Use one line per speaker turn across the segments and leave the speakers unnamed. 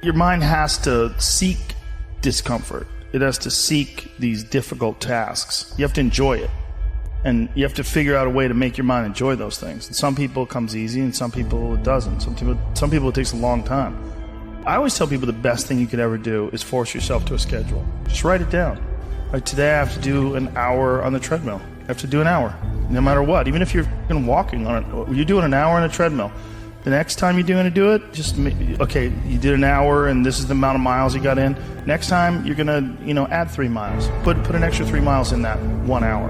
Your mind has to seek discomfort. It has to seek these difficult tasks. You have to enjoy it. And you have to figure out a way to make your mind enjoy those things. And some people it comes easy, and some people it doesn't. Some people it takes a long time. I always tell people the best thing you could ever do is force yourself to a schedule. Just write it down. Like today I have to do an hour on the treadmill. I have to do an hour, no matter what. Even if you're walking on it, you're doing an hour on a treadmill. The next time you're going to do it, just okay, you did an hour and this is the amount of miles you got in. Next time you're going to, add 3 miles. Put an extra 3 miles in that 1 hour.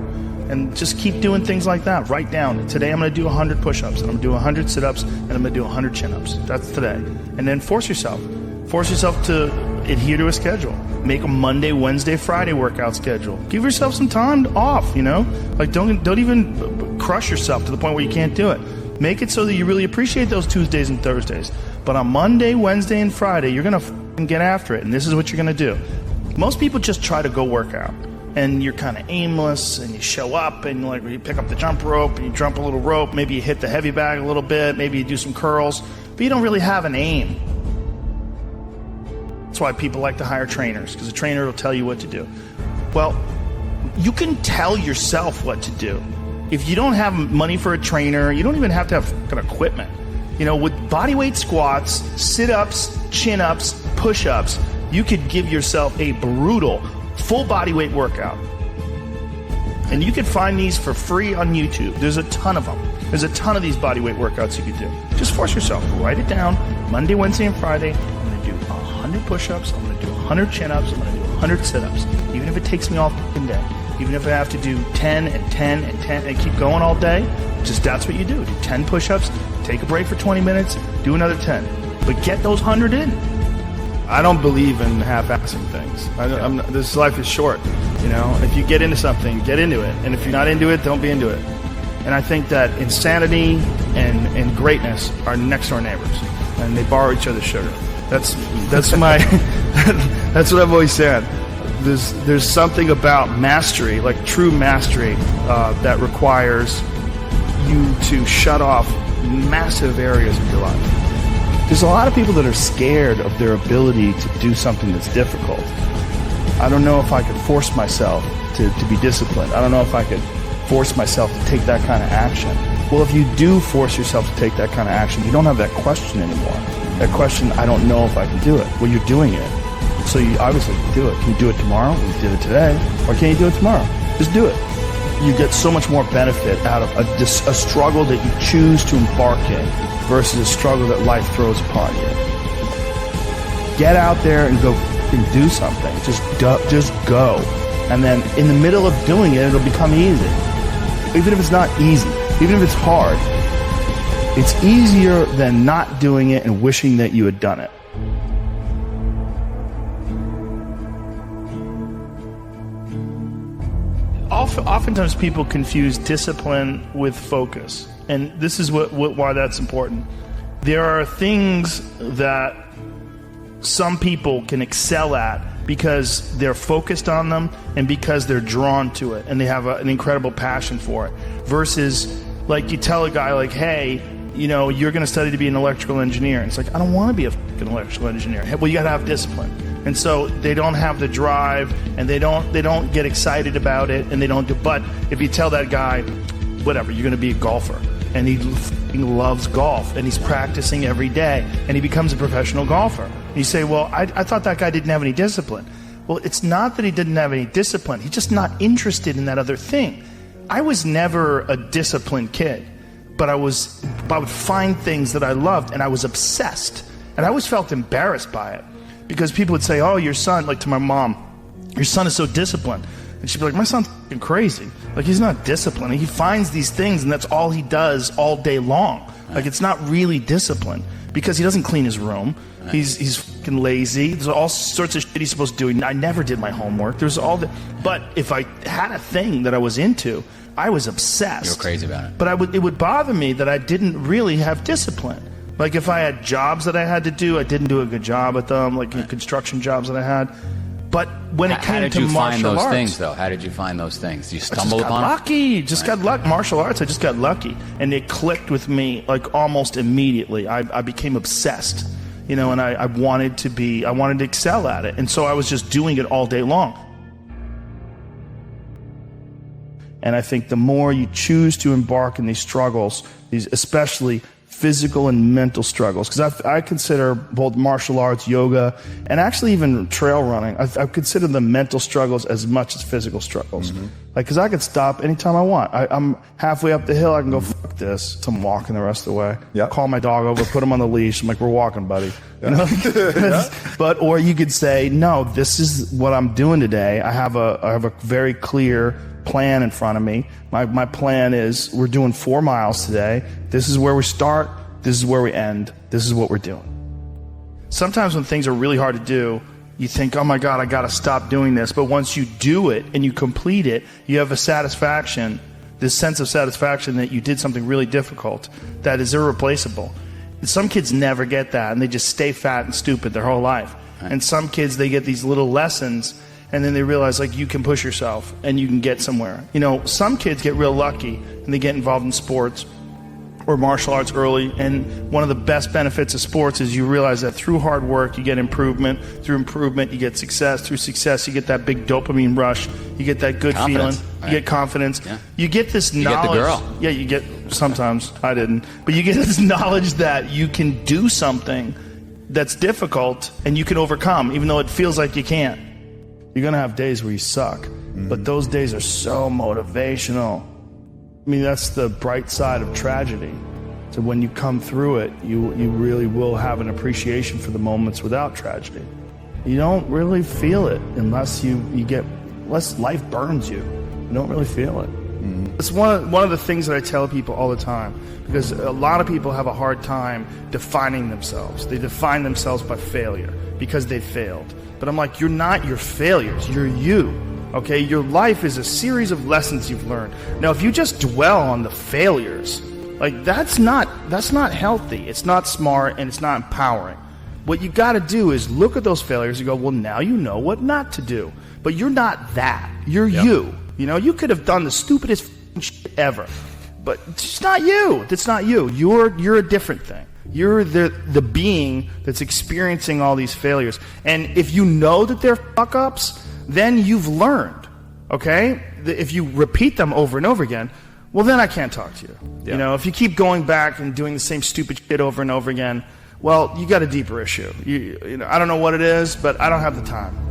And just keep doing things like that. Write down, today I'm going to do 100 push-ups, and I'm going to do 100 sit-ups, and I'm going to do 100 chin-ups. That's today. And then force yourself. Force yourself to adhere to a schedule. Make a Monday, Wednesday, Friday workout schedule. Give yourself some time off, Like don't even crush yourself to the point where you can't do it. Make it so that you really appreciate those Tuesdays and Thursdays. But on Monday, Wednesday, and Friday, you're going to get after it, and this is what you're going to do. Most people just try to go work out. And you're kind of aimless, and you show up, and you pick up the jump rope, and you jump a little rope, maybe you hit the heavy bag a little bit, maybe you do some curls, but you don't really have an aim. That's why people like to hire trainers, because a trainer will tell you what to do. Well, you can tell yourself what to do. If you don't have money for a trainer, you don't even have to have kind of equipment. With bodyweight squats, sit-ups, chin-ups, push-ups, you could give yourself a brutal full body weight workout. And you can find these for free on YouTube. There's a ton of them. There's a ton of these body weight workouts you can do. Just force yourself. Write it down. Monday, Wednesday, and Friday, I'm going to do 100 push-ups. I'm going to do 100 chin-ups. I'm going to do 100 sit-ups. Even if it takes me all the day. Even if I have to do 10 and 10 and 10 and keep going all day, just that's what you do. Do 10 push-ups, take a break for 20 minutes, do another 10. But get those 100 in. I don't believe in half-assing things. This life is short. If you get into something, get into it. And if you're not into it, don't be into it. And I think that insanity and greatness are next-door neighbors, and they borrow each other's sugar. That's my that's what I've always said. There's something about mastery, like true mastery, that requires you to shut off massive areas of your life. There's a lot of people that are scared of their ability to do something that's difficult. I don't know if I could force myself to be disciplined. I don't know if I could force myself to take that kind of action. Well, if you do force yourself to take that kind of action, you don't have that question anymore. That question, I don't know if I can do it. Well, you're doing it. So you obviously can do it. Can you do it tomorrow? You did it today. Or can you do it tomorrow? Just do it. You get so much more benefit out of a struggle that you choose to embark in versus a struggle that life throws upon you. Get out there and go and do something. Just go. And then in the middle of doing it, it'll become easy. Even if it's not easy, even if it's hard, it's easier than not doing it and wishing that you had done it. Oftentimes people confuse discipline with focus, and this is why that's important. There are things that some people can excel at because they're focused on them and because they're drawn to it and they have an incredible passion for it, versus like you tell a guy like, hey, you're going to study to be an electrical engineer. And it's like, I don't want to be an electrical engineer. Well, you got to have discipline. And so they don't have the drive, and they don't get excited about it, and they don't do. But if you tell that guy, whatever, you're going to be a golfer, and he loves golf, and he's practicing every day, and he becomes a professional golfer. And you say, well, I thought that guy didn't have any discipline. Well, it's not that he didn't have any discipline. He's just not interested in that other thing. I was never a disciplined kid, but I would find things that I loved, and I was obsessed, and I always felt embarrassed by it. Because people would say, oh, your son, like to my mom, your son is so disciplined. And she'd be like, my son's f***ing crazy. Like, he's not disciplined. He finds these things, and that's all he does all day long. Like, it's not really discipline. Because he doesn't clean his room. He's f***ing lazy. There's all sorts of shit he's supposed to do. I never did my homework. There's all the... But if I had a thing that I was into, I was obsessed.
You were crazy about it.
But it would bother me that I didn't really have discipline. Like if I had jobs that I had to do, I didn't do a good job at them, like construction jobs that I had. But when it came to martial arts... How did you find those things, though? How did you find those things? You stumbled upon them? I just got lucky. Martial arts, I just got lucky. And it clicked with me like almost immediately. I became obsessed. you know, and I wanted to excel at it. And so I was just doing it all day long. And I think the more you choose to embark in these struggles, these especially physical and mental struggles, because I consider both martial arts, yoga, and actually even trail running, I consider the mental struggles as much as physical struggles. Like, because I could stop anytime I want. I'm halfway up the hill, I can go, fuck this, so I'm walking the rest of the way. Call my dog over, put him on the leash, I'm like, we're walking, buddy. You know? But, or you could say, no, this is what I'm doing today. I have a very clear plan in front of me. My plan is, we're doing 4 miles today. This is where we start. This is where we end. This is what we're doing. Sometimes when things are really hard to do, you think, oh my God, I got to stop doing this. But once you do it and you complete it, you have a satisfaction, this sense of satisfaction that you did something really difficult that is irreplaceable. And some kids never get that, and they just stay fat and stupid their whole life. And some kids, they get these little lessons, and then they realize, like, you can push yourself and you can get somewhere. You know, some kids get real lucky and they get involved in sports or martial arts early, and one of the best benefits of sports is you realize that through hard work you get improvement, through improvement you get success, through success you get that big dopamine rush, you get that good feeling, you get confidence, you get this knowledge.
You get the girl.
Yeah, you get, sometimes, I didn't, but you get this knowledge that you can do something that's difficult and you can overcome, even though it feels like you can't. You're going to have days where you suck, but those days are so motivational. I mean, that's the bright side of tragedy. So when you come through it, you really will have an appreciation for the moments without tragedy. You don't really feel it unless unless life burns you. You don't really feel it. It's one of the things that I tell people all the time, because a lot of people have a hard time defining themselves. They define themselves by failure because they failed. But I'm like, you're not your failures, you're you. Okay, your life is a series of lessons you've learned. Now, if you just dwell on the failures, like that's not healthy. It's not smart and it's not empowering. What you got to do is look at those failures and go, well, now you know what not to do. But you're not that. You're you. You know, you could have done the stupidest shit ever, but it's not you. That's not you. You're a different thing. You're the being that's experiencing all these failures. And if you know that they're fuck-ups, then you've learned, okay? If you repeat them over and over again, well, then I can't talk to you. You know, if you keep going back and doing the same stupid shit over and over again, well, you got a deeper issue. You know, I don't know what it is, but I don't have the time.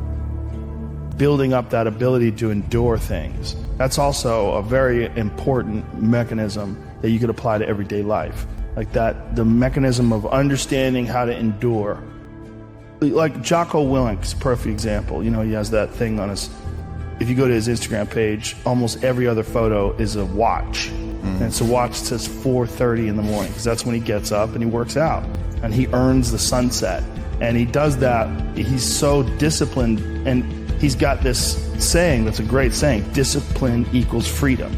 Building up that ability to endure things, that's also a very important mechanism that you could apply to everyday life. Like that, the mechanism of understanding how to endure. Like Jocko Willink's a perfect example. You know, he has that thing on his, if you go to his Instagram page, almost every other photo is a watch. And it's a watch that says 4:30 in the morning, because that's when he gets up and he works out. And he earns the sunset. And he does that, he's so disciplined, and he's got this saying that's a great saying, discipline equals freedom.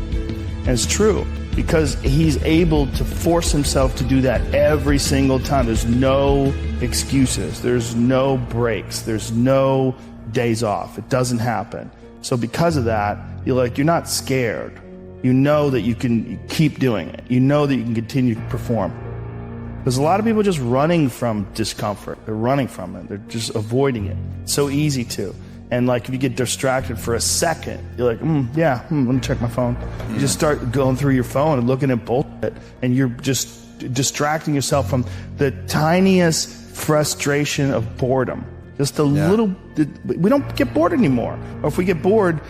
And it's true, because he's able to force himself to do that every single time. There's no excuses. There's no breaks. There's no days off. It doesn't happen. So because of that, you're not scared. You know that you can keep doing it. You know that you can continue to perform. There's a lot of people just running from discomfort. They're running from it. They're just avoiding it. It's so easy to. And like if you get distracted for a second, you're like, let me check my phone. You just start going through your phone and looking at bullshit, and you're just distracting yourself from the tiniest frustration of boredom. Just a little, we don't get bored anymore. Or if we get bored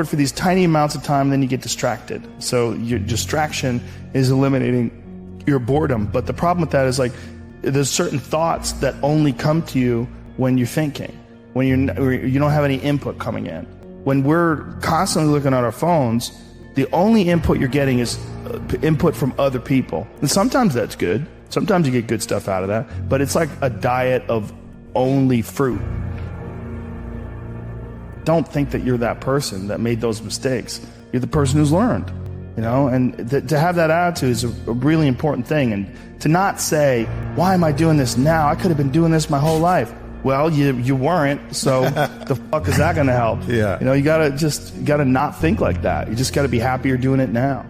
for these tiny amounts of time, and then you get distracted. So your distraction is eliminating your boredom. But the problem with that is, like, there's certain thoughts that only come to you when you're thinking. When you don't have any input coming in. When we're constantly looking at our phones, the only input you're getting is input from other people. And sometimes that's good. Sometimes you get good stuff out of that. But it's like a diet of only fruit. Don't think that you're that person that made those mistakes. You're the person who's learned. You know, and to have that attitude is a really important thing. And to not say, why am I doing this now? I could have been doing this my whole life. Well, you weren't, so the fuck is that going to help? You know, you gotta not think like that. You just gotta be happy you're doing it now.